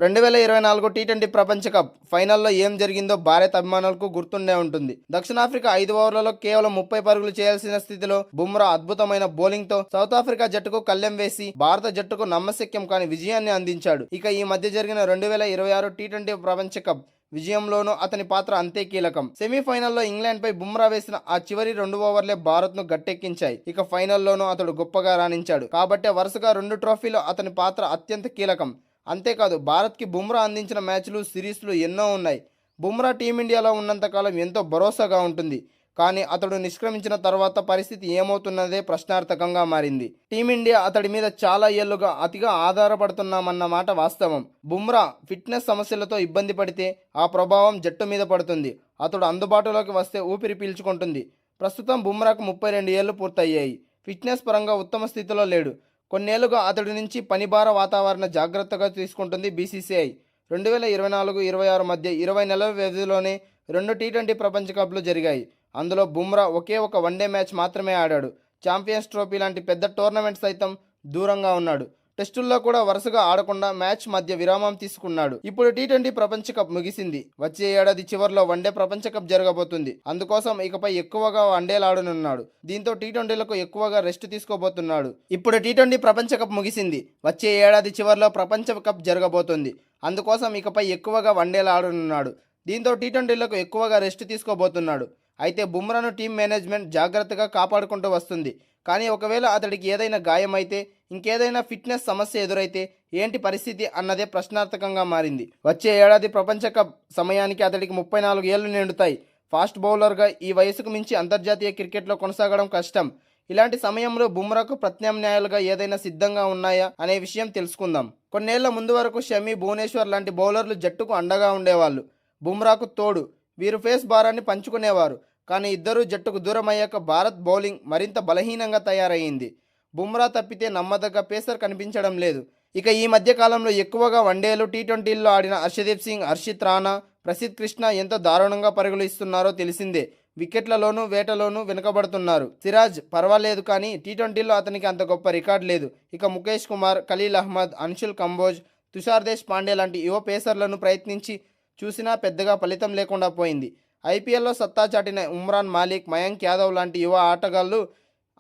2024 T20 ప్రపంచ cup ఫైనల్లో ఏం జరిగిందో భారత అభిమానులకు గుర్తుండే ఉంటుంది. దక్షిణాఫ్రికా 5 ఓవర్లలో కేవలం 30 పరుగులు చేయాల్సిన స్థితిలో బుమ్రా అద్భుతమైన బౌలింగ్తో సౌత్ ఆఫ్రికా జట్టుకు కళ్లెం వేసి భారత జట్టుకు నమ్మశక్యం కాని విజయాన్ని అందించాడు. ఇక ఈ మధ్య జరిగిన 2026 టీ20 ప్రపంచ కప్ విజయంలోనూ అతని పాత్ర అంతే కీలకం. సెమీఫైనల్లో ఇంగ్లాండ్పై బుమ్రా వేసిన ఆ చివరి 2 ఓవర్లే భారత్ను గట్టెక్కించాయి. ఇక ఫైనల్లోనూ అతడు గొప్పగా రాణించాడు కాబట్టే వరుసగా 2 ట్రోఫీలో అతని పాత్ర అత్యంత కీలకం. అంతేకాదు భారత్కి బుమ్రా అందించిన మ్యాచ్లు, సిరీస్లు ఎన్నో ఉన్నాయి. బుమ్రా టీమిండియాలో ఉన్నంతకాలం ఎంతో భరోసాగా ఉంటుంది. కానీ అతడు నిష్క్రమించిన తర్వాత పరిస్థితి ఏమవుతున్నదే ప్రశ్నార్థకంగా మారింది. టీమిండియా అతడి మీద చాలా ఏళ్లుగా అతిగా ఆధారపడుతున్నామన్న మాట వాస్తవం. బుమ్రా ఫిట్నెస్ సమస్యలతో ఇబ్బంది పడితే ఆ ప్రభావం జట్టు మీద పడుతుంది. అతడు అందుబాటులోకి వస్తే ఊపిరి పీల్చుకుంటుంది. ప్రస్తుతం బుమ్రాకు 32 ఏళ్లు పూర్తయ్యాయి. ఫిట్నెస్ పరంగా ఉత్తమ స్థితిలో లేడు. కొన్నేళ్లుగా అతడి నుంచి పనిభార వాతావరణ జాగ్రత్తగా తీసుకుంటుంది బీసీసీఐ. 2024-26 మధ్య 20 నెలల వ్యవధిలోనే 2 టీ20 ప్రపంచ కప్లు జరిగాయి. అందులో బుమ్రా ఒకే ఒక వన్డే మ్యాచ్ మాత్రమే ఆడాడు. ఛాంపియన్స్ ట్రోఫీ లాంటి పెద్ద టోర్నమెంట్ సైతం దూరంగా ఉన్నాడు. టెస్టుల్లో కూడా వరుసగా ఆడకుండా మ్యాచ్ మధ్య విరామం తీసుకున్నాడు. ఇప్పుడు టీ20 ప్రపంచ కప్ ముగిసింది. వచ్చే ఏడాది చివరిలో వన్డే ప్రపంచ కప్ జరగబోతుంది. అందుకోసం ఇకపై ఎక్కువగా వన్డేలు ఆడనున్నాడు. దీంతో టీ20లకు ఎక్కువగా రెస్ట్ తీసుకోబోతున్నాడు. ఇప్పుడు టీ20 ప్రపంచ కప్ ముగిసింది. వచ్చే ఏడాది చివరిలో ప్రపంచ కప్ జరగబోతుంది. అందుకోసం ఇకపై ఎక్కువగా వన్డేలు ఆడనున్నాడు. దీంతో టీ20లకు ఎక్కువగా రెస్ట్ తీసుకోబోతున్నాడు. అయితే బుమ్రాను టీం మేనేజ్మెంట్ జాగ్రత్తగా కాపాడుకుంటూ వస్తుంది. కానీ ఒకవేళ అతడికి ఏదైనా గాయమైతే, ఇంకేదైనా ఫిట్నెస్ సమస్య ఎదురైతే ఏంటి పరిస్థితి అన్నదే ప్రశ్నార్థకంగా మారింది. వచ్చే ఏడాది ప్రపంచ కప్ సమయానికి అతడికి 34 ఏళ్లు నిండుతాయి. ఫాస్ట్ బౌలర్గా ఈ వయసుకు మించి అంతర్జాతీయ క్రికెట్లో కొనసాగడం కష్టం. ఇలాంటి సమయంలో బుమ్రాకు ప్రత్యామ్నాయాలుగా ఏదైనా సిద్ధంగా ఉన్నాయా అనే విషయం తెలుసుకుందాం. కొన్నేళ్ల ముందు వరకు షమి, భువనేశ్వర్ లాంటి బౌలర్లు జట్టుకు అండగా ఉండేవాళ్ళు. బుమ్రాకు తోడు వీరు ఫేస్ భారాన్ని పంచుకునేవారు. కానీ ఇద్దరూ జట్టుకు దూరం అయ్యాక భారత్ బౌలింగ్ మరింత బలహీనంగా తయారయ్యింది. బుమ్రా తప్పితే నమ్మదగ్గ పేసర్ కనిపించడం లేదు. ఇక ఈ మధ్య కాలంలో ఎక్కువగా వన్డేలు, టీ20ల్లో ఆడిన హర్షదీప్ సింగ్, హర్షిత్ రాణా, ప్రసిద్ధ్ కృష్ణ ఎంతో దారుణంగా పరుగులు ఇస్తున్నారో తెలిసిందే. వికెట్లలోనూ వేటలోనూ వెనుకబడుతున్నారు. సిరాజ్ పర్వాలేదు కానీ టీ20లో అతనికి అంత గొప్ప రికార్డు లేదు. ఇక ముఖేష్ కుమార్, ఖలీల్ అహ్మద్, అన్షుల్ కంబోజ్, తుషార్ దేశ్ పాండే లాంటి యువ పేసర్లను ప్రయత్నించి చూసినా పెద్దగా ఫలితం లేకుండా పోయింది. ఐపీఎల్లో సత్తా చాటిన ఉమ్రాన్ మాలిక్, మయాంక్ యాదవ్ లాంటి యువ ఆటగాళ్లు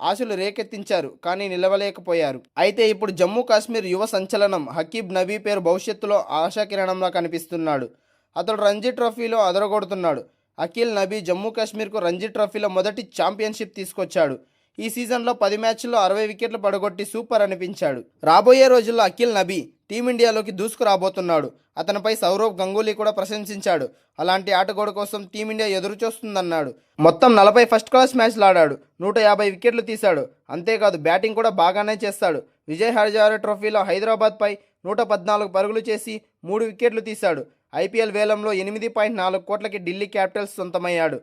ఆశలు రేకెత్తించారు కానీ నిలవలేకపోయారు. అయితే ఇప్పుడు జమ్మూ కాశ్మీర్ యువ సంచలనం హకీబ్ నబీ పేరు భవిష్యత్తులో ఆశాకిరణంలా కనిపిస్తున్నాడు. అతడు రంజీ ట్రోఫీలో అదరగొడుతున్నాడు. అఖిల్ నబీ జమ్మూ కాశ్మీర్కు రంజీ ట్రోఫీలో మొదటి ఛాంపియన్షిప్ తీసుకొచ్చాడు. ఈ సీజన్లో 10 మ్యాచ్ల్లో 60 వికెట్లు పడగొట్టి సూపర్ అనిపించాడు. రాబోయే రోజుల్లో అఖిల్ నబీ టీమిండియాలోకి దూసుకురాబోతున్నాడు. అతనిపై సౌరవ్ గంగూలీ కూడా ప్రశంసించాడు. అలాంటి ఆటగాడు కోసం టీమిండియా ఎదురుచూస్తుందన్నాడు. మొత్తం 40 ఫస్ట్ క్లాస్ మ్యాచ్లు ఆడాడు. 150 వికెట్లు తీశాడు. అంతేకాదు బ్యాటింగ్ కూడా బాగానే చేస్తాడు. విజయ్ హజారే ట్రోఫీలో హైదరాబాద్పై 114 పరుగులు చేసి 3 వికెట్లు తీశాడు. ఐపీఎల్ వేలంలో 8.4 కోట్లకి ఢిల్లీ క్యాపిటల్స్ సొంతమయ్యాడు.